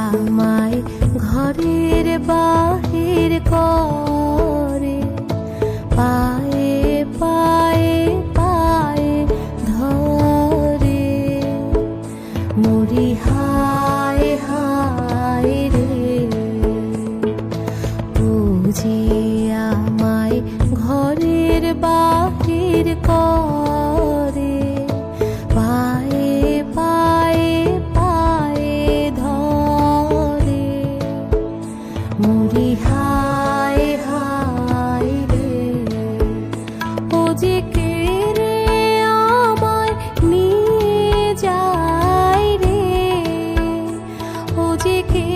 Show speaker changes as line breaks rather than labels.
আমায় ঘরের বাহির করে, পায়ে পায়ে পায়ে ধরে। মরি হায় হায় রে, বুঝি আমায় ঘরের বাহির করে, পায়ে পায়ে পায়ে ধরে। মরি হায় হায় রে, ও যে কে রে আমায় নিয়ে যায় রে, ও যে কে